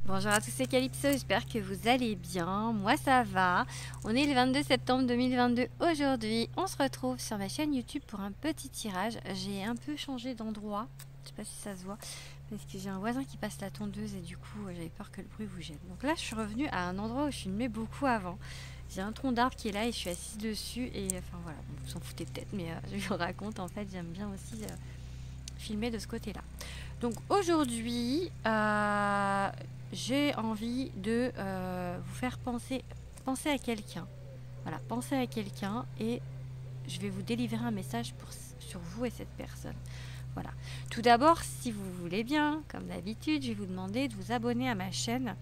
Bonjour à tous, c'est Calypso, j'espère que vous allez bien. Moi ça va. On est le 22 septembre 2022 aujourd'hui. On se retrouve sur ma chaîne YouTube pour un petit tirage. J'ai un peu changé d'endroit, je sais pas si ça se voit, parce que j'ai un voisin qui passe la tondeuse et du coup j'avais peur que le bruit vous gêne. Donc là je suis revenue à un endroit où je filmais beaucoup avant. J'ai un tronc d'arbre qui est là et je suis assise dessus et enfin voilà, vous s'en foutez peut-être mais je vous raconte en fait, j'aime bien aussi filmer de ce côté-là. Donc aujourd'hui, j'ai envie de vous faire penser à quelqu'un. Voilà, penser à quelqu'un et je vais vous délivrer un message sur vous et cette personne. Voilà. Tout d'abord, si vous voulez bien, comme d'habitude, je vais vous demander de vous abonner à ma chaîne.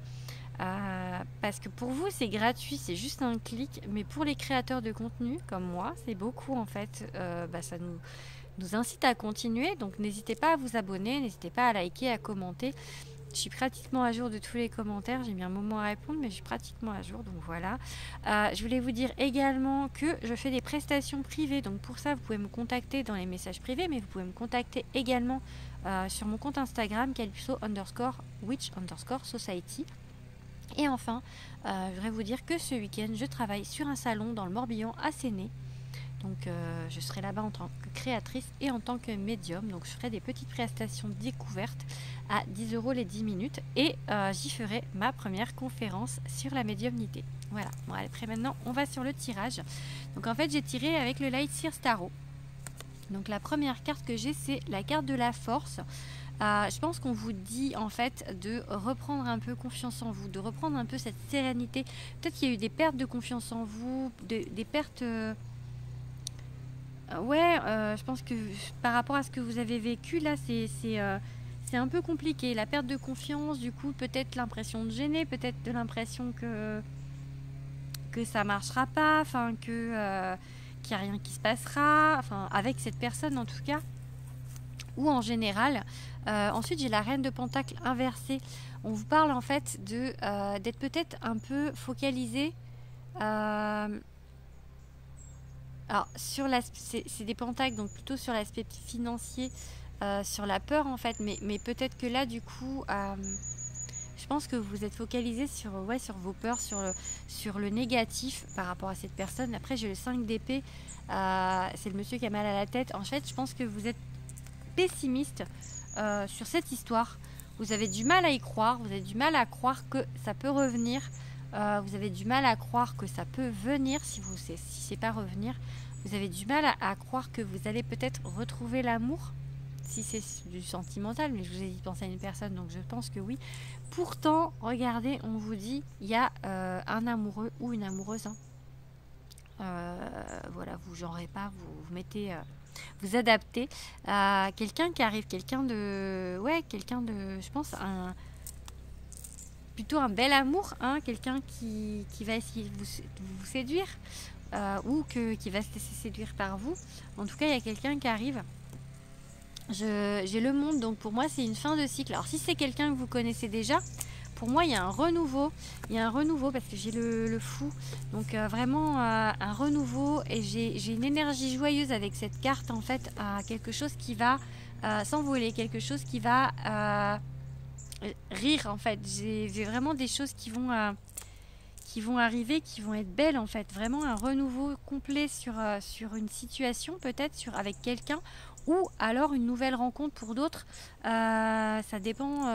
Parce que pour vous c'est gratuit, c'est juste un clic, mais pour les créateurs de contenu comme moi, c'est beaucoup en fait. Ça nous incite à continuer, donc n'hésitez pas à vous abonner, n'hésitez pas à liker, à commenter. Je suis pratiquement à jour de tous les commentaires, j'ai mis un moment à répondre mais je suis pratiquement à jour, donc voilà. Je voulais vous dire également que je fais des prestations privées, donc pour ça vous pouvez me contacter dans les messages privés, mais vous pouvez me contacter également sur mon compte Instagram calypso_witch_society. Et enfin, je voudrais vous dire que ce week-end je travaille sur un salon dans le Morbihan à Séné. Donc je serai là-bas en tant que créatrice et en tant que médium. Donc je ferai des petites prestations découvertes à 10 € les 10 minutes. Et j'y ferai ma première conférence sur la médiumnité. Voilà, bon allez, après maintenant on va sur le tirage. Donc en fait j'ai tiré avec le Light Seer Tarot. Donc la première carte que j'ai, c'est la carte de la force. Je pense qu'on vous dit en fait de reprendre un peu confiance en vous, de reprendre un peu cette sérénité. Peut-être qu'il y a eu des pertes de confiance en vous, des pertes... je pense que par rapport à ce que vous avez vécu là, c'est un peu compliqué. La perte de confiance, du coup, peut-être l'impression de gêner, peut-être de l'impression que ça marchera pas, enfin qu'il n'y a rien qui se passera, enfin avec cette personne en tout cas, ou en général. Ensuite, j'ai la reine de Pentacle inversée. On vous parle en fait d'être peut-être un peu focalisé. Alors, c'est des pentacles, donc plutôt sur l'aspect financier, sur la peur en fait, mais peut-être que là, du coup, je pense que vous êtes focalisé sur vos peurs, sur le négatif par rapport à cette personne. Après, j'ai le 5 d'épée, c'est le monsieur qui a mal à la tête. En fait, je pense que vous êtes pessimiste sur cette histoire. Vous avez du mal à y croire, vous avez du mal à croire que ça peut revenir. Vous avez du mal à croire que ça peut venir si c'est pas revenir. Vous avez du mal à croire que vous allez peut-être retrouver l'amour, si c'est du sentimental, mais je vous ai dit penser à une personne, donc je pense que oui. Pourtant, regardez, on vous dit, il y a un amoureux ou une amoureuse. Voilà, vous genrez pas, vous mettez... vous adaptez à quelqu'un qui arrive, quelqu'un de, je pense, plutôt un bel amour, hein, quelqu'un qui va essayer de vous séduire ou qui va se laisser séduire par vous. En tout cas, il y a quelqu'un qui arrive. J'ai le monde, donc pour moi, c'est une fin de cycle. Alors, si c'est quelqu'un que vous connaissez déjà, pour moi, il y a un renouveau. Il y a un renouveau parce que j'ai le fou. Donc, vraiment, un renouveau. Et j'ai une énergie joyeuse avec cette carte, en fait, quelque chose qui va s'envoler, quelque chose qui va rire, en fait. J'ai vraiment des choses qui vont arriver, qui vont être belles, en fait. Vraiment un renouveau complet sur une situation, peut-être, avec quelqu'un. Ou alors une nouvelle rencontre pour d'autres. Ça dépend...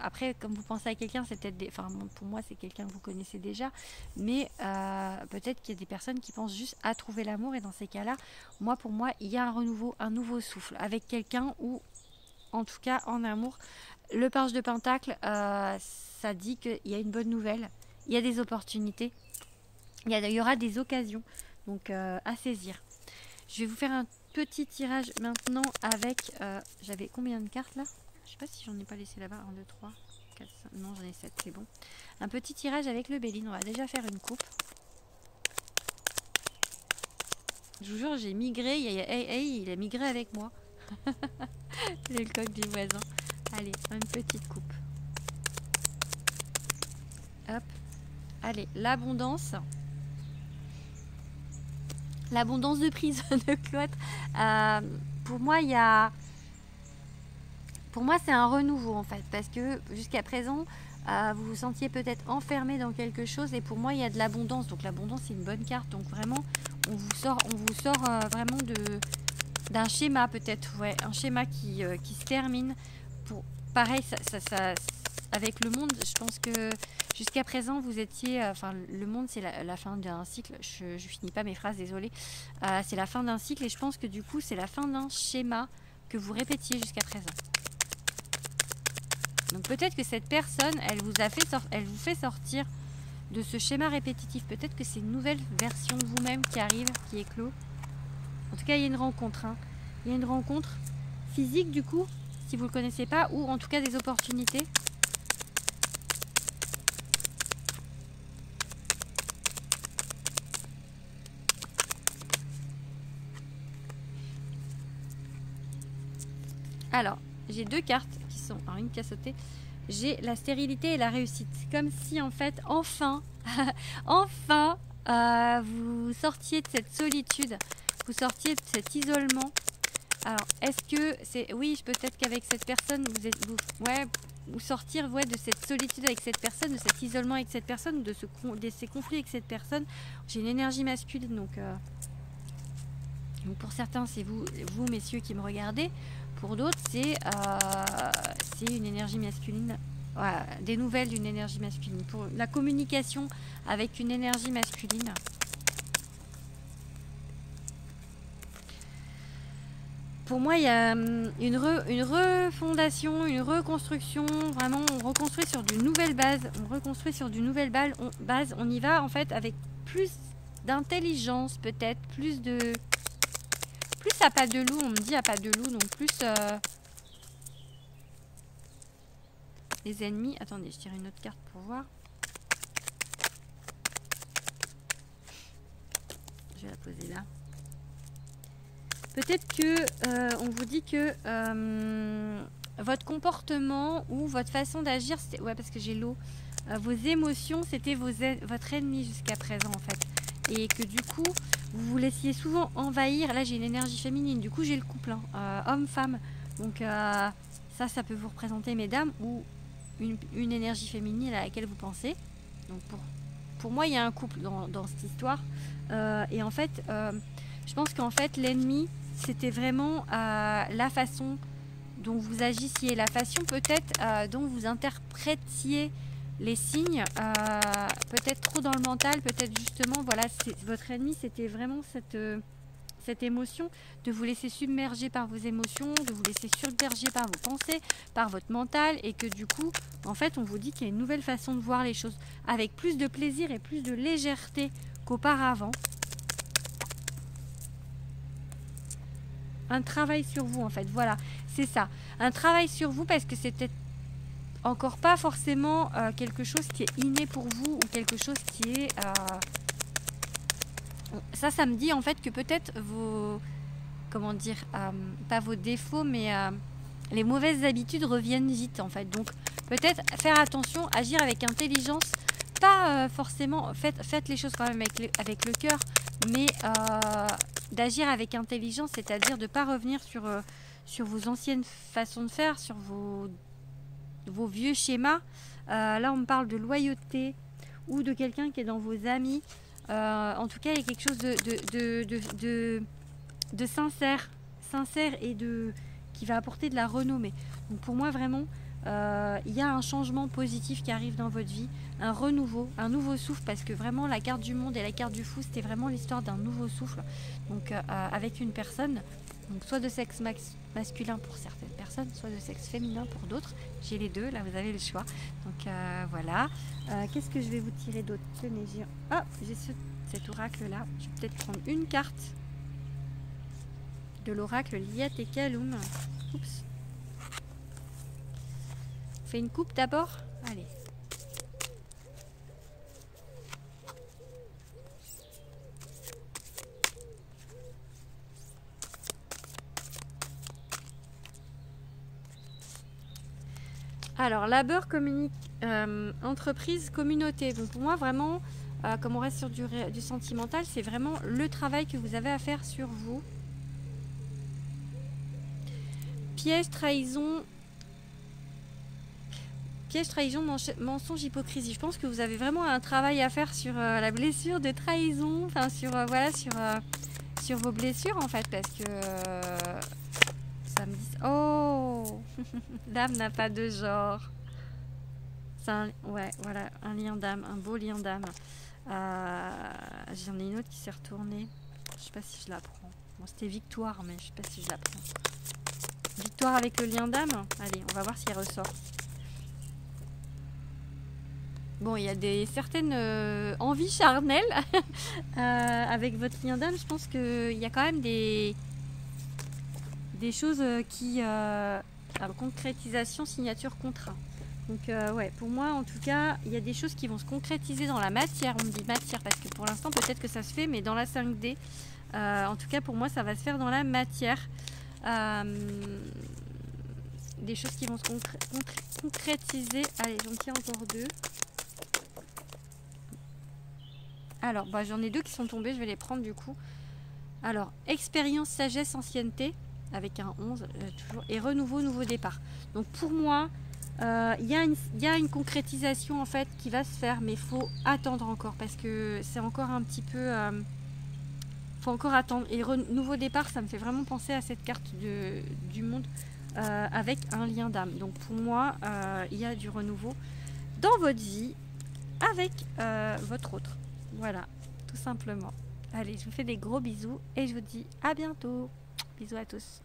Après, comme vous pensez à quelqu'un, c'est peut-être pour moi, c'est quelqu'un que vous connaissez déjà, mais peut-être qu'il y a des personnes qui pensent juste à trouver l'amour, et dans ces cas-là, pour moi, il y a un renouveau, un nouveau souffle avec quelqu'un, ou en tout cas en amour. Le page de Pentacle, ça dit qu'il y a une bonne nouvelle, il y a des opportunités, il y aura des occasions, donc à saisir. Je vais vous faire un petit tirage maintenant avec... j'avais combien de cartes là ? Je sais pas si j'en ai pas laissé là-bas. 1, 2, 3, 4, 5... Non, j'en ai 7, c'est bon. Un petit tirage avec le Béline. On va déjà faire une coupe. Je vous jure, j'ai migré. Il a migré avec moi. C'est le coq du voisin. Allez, une petite coupe. Hop. Allez, l'abondance. L'abondance de prise de cloître. Pour moi, il y a Pour moi, c'est un renouveau en fait, parce que jusqu'à présent, vous vous sentiez peut-être enfermé dans quelque chose, et pour moi, il y a de l'abondance. Donc l'abondance, c'est une bonne carte. Donc vraiment, on vous sort vraiment d'un schéma peut-être, ouais, un schéma qui se termine. Pour pareil, avec le monde, je pense que jusqu'à présent, vous étiez, enfin, le monde, c'est la fin d'un cycle. Je finis pas mes phrases, désolée. C'est la fin d'un cycle, et je pense que du coup, c'est la fin d'un schéma que vous répétiez jusqu'à présent. Donc peut-être que cette personne, elle vous fait sortir de ce schéma répétitif. Peut-être que c'est une nouvelle version de vous-même qui arrive, qui éclot. En tout cas, il y a une rencontre. Hein. Il y a une rencontre physique du coup, si vous ne le connaissez pas, ou en tout cas des opportunités. Alors, j'ai deux cartes qui sont... Alors, une qui a sauté. J'ai la stérilité et la réussite. Comme si, en fait, enfin, enfin, vous sortiez de cette solitude, vous sortiez de cet isolement. Alors, est-ce que c'est... Oui, peut-être qu'avec cette personne, vous sortir de cette solitude avec cette personne, de cet isolement avec cette personne, de ces conflits avec cette personne. J'ai une énergie masculine, donc pour certains, c'est vous, messieurs, qui me regardez. Pour d'autres, c'est une énergie masculine. Voilà, des nouvelles d'une énergie masculine. Pour la communication avec une énergie masculine. Pour moi, il y a une refondation, une reconstruction. Vraiment, on reconstruit sur de nouvelles bases. On y va, en fait, avec plus d'intelligence, peut-être. Plus à pas de loup. On me dit à pas de loup. Donc, plus... les ennemis. Attendez, je tire une autre carte pour voir. Je vais la poser là. Peut-être que on vous dit que votre comportement ou votre façon d'agir, ouais, parce que j'ai l'eau, vos émotions, c'était votre ennemi jusqu'à présent en fait, et que du coup vous vous laissiez souvent envahir. Là j'ai une énergie féminine, du coup j'ai le couple, hein, homme-femme, donc ça peut vous représenter, mesdames, ou une énergie féminine à laquelle vous pensez. Donc pour moi il y a un couple dans cette histoire, et en fait je pense qu'en fait l'ennemi, c'était vraiment la façon dont vous agissiez, la façon peut-être dont vous interprétiez les signes, peut-être trop dans le mental, peut-être justement, voilà, votre ennemi, c'était vraiment cette émotion, de vous laisser submerger par vos émotions, de vous laisser submerger par vos pensées, par votre mental, et que du coup, en fait, on vous dit qu'il y a une nouvelle façon de voir les choses, avec plus de plaisir et plus de légèreté qu'auparavant. Un travail sur vous en fait, voilà, c'est ça, un travail sur vous, parce que c'est peut-être encore pas forcément quelque chose qui est inné pour vous, ou quelque chose qui est ça me dit en fait que peut-être vos, comment dire, pas vos défauts, mais les mauvaises habitudes reviennent vite en fait. Donc peut-être faire attention, agir avec intelligence, pas forcément, faites les choses quand même avec le cœur, mais d'agir avec intelligence, c'est-à-dire de ne pas revenir sur vos anciennes façons de faire, sur vos vieux schémas. Là, on me parle de loyauté, ou de quelqu'un qui est dans vos amis. En tout cas, il y a quelque chose de sincère et qui va apporter de la renommée. Donc pour moi, vraiment, il y a un changement positif qui arrive dans votre vie, un renouveau, un nouveau souffle, parce que vraiment la carte du monde et la carte du fou, c'était vraiment l'histoire d'un nouveau souffle, donc avec une personne, donc soit de sexe masculin pour certaines personnes, soit de sexe féminin pour d'autres. J'ai les deux, là vous avez le choix. Donc voilà. Qu'est-ce que je vais vous tirer d'autre? Tenez, j'ai cet oracle là. Je vais peut-être prendre une carte de l'oracle Liat et Kaloum. Oups. On fait une coupe d'abord. Allez. Alors, labeur, entreprise, communauté. Bon, pour moi, vraiment, comme on reste sur du sentimental, c'est vraiment le travail que vous avez à faire sur vous. Piège, trahison, Piège, trahison, mensonge, hypocrisie. Je pense que vous avez vraiment un travail à faire sur la blessure de trahison, enfin sur voilà sur vos blessures en fait, parce que ça me dit. Oh, l'âme n'a pas de genre. C'est ouais, voilà, un lien d'âme, un beau lien d'âme. J'en ai une autre qui s'est retournée. Je sais pas si je la prends. Bon, c'était Victoire, mais je sais pas si je la prends. Victoire avec le lien d'âme. Allez, on va voir si elle ressort. Bon, il y a certaines envies charnelles avec votre lien d'âme. Je pense qu'il y a quand même des choses qui... concrétisation, signature, contrat. Donc ouais, pour moi en tout cas, il y a des choses qui vont se concrétiser dans la matière. On me dit matière parce que pour l'instant peut-être que ça se fait, mais dans la 5D, en tout cas pour moi ça va se faire dans la matière. Des choses qui vont se concrétiser. Allez, j'en tiens encore deux. Alors, bah, j'en ai deux qui sont tombés, je vais les prendre du coup. Alors, expérience, sagesse, ancienneté, avec un 11, toujours, et renouveau, nouveau départ. Donc pour moi, il y a une concrétisation en fait qui va se faire, mais il faut attendre encore, parce que c'est encore un petit peu... faut encore attendre. Et nouveau départ, ça me fait vraiment penser à cette carte du monde avec un lien d'âme. Donc pour moi, il y a du renouveau dans votre vie avec votre autre. Voilà, tout simplement. Allez, je vous fais des gros bisous et je vous dis à bientôt. Bisous à tous.